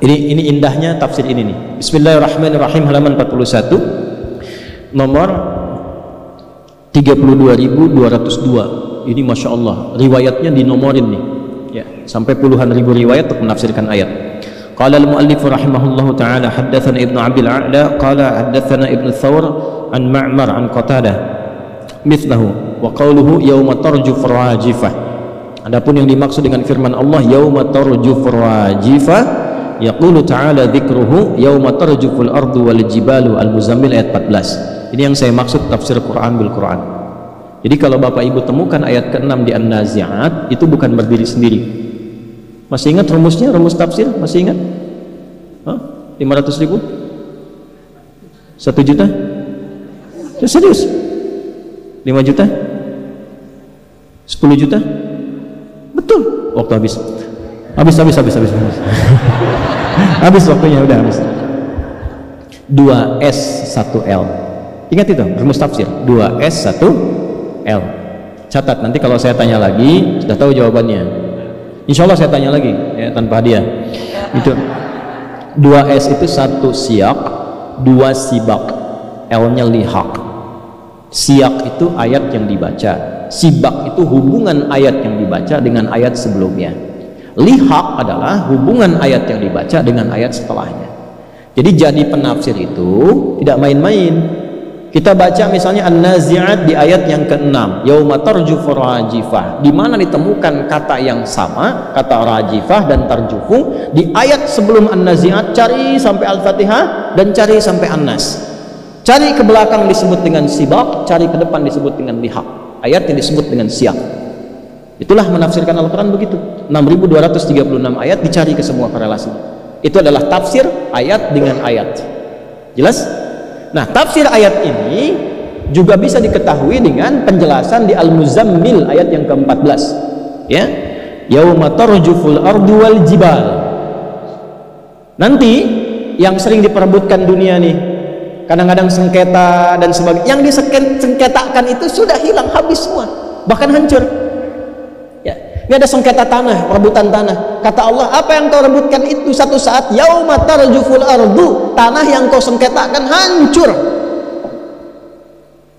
Ini indahnya tafsir ini nih. Bismillahirrahmanirrahim, halaman 41, nomor 32.202. Ini Masya Allah, riwayatnya dinomorin nih ya, sampai puluhan ribu riwayat untuk menafsirkan ayat. Qala al-muallif rahimahullahu ta'ala haddatsana Ibnu Abdil A'la qala haddatsana Ibnu Thawr an Ma'mar an Qatadah mithlahu wa qawluhu yauma tarjuf rajifah. Adapun yang dimaksud dengan firman Allah yauma tarjuf rajifah, yaqulu ta'ala dzikruhu yauma tarjuful ardu wal jibalu, Al-Muzammil ayat 14. Ini yang saya maksud tafsir Quran bil Quran. Jadi kalau Bapak Ibu temukan ayat ke-6 di An-Nazi'at, itu bukan berdiri sendiri. Masih ingat rumusnya, rumus tafsir? Masih ingat? 500.000? 1 juta? Serius? 5 juta? 10 juta? Betul. Waktu habis. Habis. Habis waktunya, udah habis. 2S 1L. Ingat itu rumus tafsir, 2S 1L. Catat, nanti kalau saya tanya lagi sudah tahu jawabannya. Insya Allah saya tanya lagi ya, tanpa hadiah. Itu 2S itu 1 siyak, 2 sibak, L-nya lihaq. Siyak itu ayat yang dibaca, sibak itu hubungan ayat yang dibaca dengan ayat sebelumnya. Lihaq adalah hubungan ayat yang dibaca dengan ayat setelahnya. Jadi penafsir itu tidak main-main. Kita baca misalnya An-Nazi'at di ayat yang ke-6, yauma tarjufu rajifah, di mana ditemukan kata yang sama, kata rajifah dan tarjufu di ayat sebelum An-Nazi'at. Cari sampai Al-Fatihah dan cari sampai An-Nas. Cari ke belakang disebut dengan sibak, cari ke depan disebut dengan lihaq. Ayat yang disebut dengan siyak. Itulah menafsirkan Al-Quran begitu. 6.236 ayat, dicari ke semua korelasi. Itu adalah tafsir ayat dengan ayat. Jelas? Nah, tafsir ayat ini juga bisa diketahui dengan penjelasan di Al-Muzammil ayat yang ke-14. Ya. Yauma tarjuful ardu wal jibal. Nanti yang sering diperebutkan dunia nih, kadang-kadang sengketa dan sebagainya, yang disengketakan itu sudah hilang, habis semua, bahkan hancur. Ini ada sengketa tanah, perebutan tanah. Kata Allah, apa yang kau rebutkan itu satu saat yauma tarjuful ardu, tanah yang kau sengketakan hancur.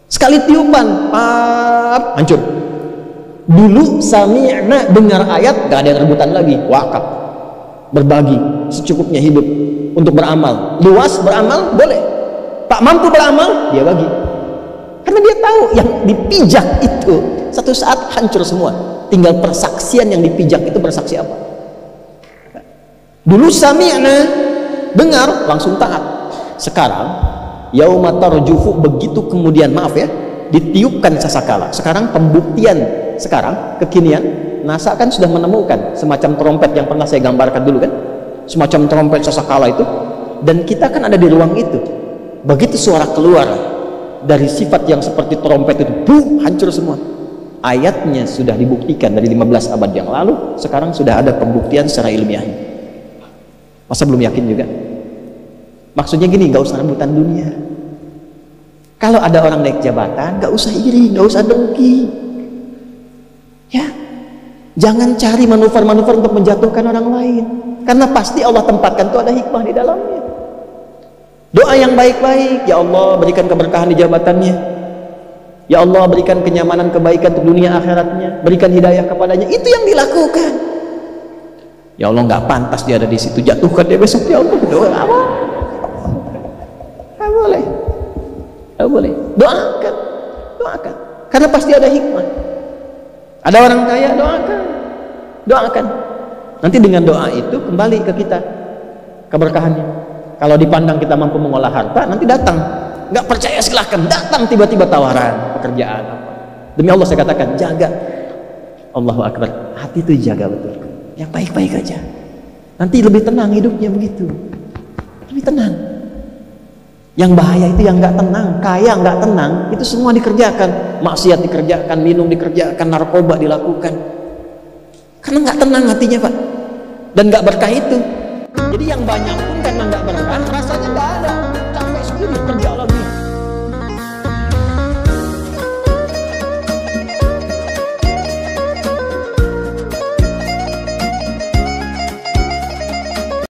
Sekali tiupan, hancur. Dulu sami'na, dengar ayat, gak ada yang rebutan lagi, wakaf, berbagi secukupnya hidup untuk beramal. Luas beramal boleh, tak mampu beramal dia bagi, karena dia tahu yang dipijak itu satu saat hancur semua. Tinggal persaksian yang dipijak itu bersaksi apa. Dulu sami'na, dengar langsung taat. Sekarang yauma tarjufu, begitu kemudian, maaf ya, ditiupkan sasakala. Sekarang pembuktian, sekarang kekinian, NASA kan sudah menemukan semacam trompet yang pernah saya gambarkan dulu kan, semacam trompet sasakala itu, dan kita kan ada di ruang itu. Begitu suara keluar dari sifat yang seperti trompet itu, hancur semua. Ayatnya sudah dibuktikan dari 15 abad yang lalu, sekarang sudah ada pembuktian secara ilmiah. Masa belum yakin juga? Maksudnya gini, gak usah rebutan dunia. Kalau ada orang naik jabatan, gak usah iri, gak usah dengki. Ya, jangan cari manuver-manuver untuk menjatuhkan orang lain, karena pasti Allah tempatkan itu ada hikmah di dalamnya. Doa yang baik-baik, ya Allah berikan keberkahan di jabatannya, ya Allah berikan kenyamanan, kebaikan untuk dunia akhiratnya, berikan hidayah kepadanya. Itu yang dilakukan. Ya Allah, nggak pantas dia ada di situ, jatuhkan dia besok ya Allah. Doa apa? Nggak boleh, nggak boleh. Doakan, doakan, karena pasti ada hikmah. Ada orang kaya, doakan. Nanti dengan doa itu kembali ke kita keberkahannya. Kalau dipandang kita mampu mengolah harta, nanti datang. Nggak percaya silahkan, datang tiba-tiba tawaran pekerjaan apa. Demi Allah saya katakan, jaga. Allahu Akbar, hati itu jaga betul, yang baik-baik aja, nanti lebih tenang hidupnya begitu, lebih tenang. Yang bahaya itu yang nggak tenang, kaya nggak tenang, itu semua dikerjakan, maksiat dikerjakan, minum dikerjakan, narkoba dilakukan, karena nggak tenang hatinya Pak, dan nggak berkah itu. Jadi yang banyak pun karena nggak berkah, rasanya nggak ada, capek sendiri.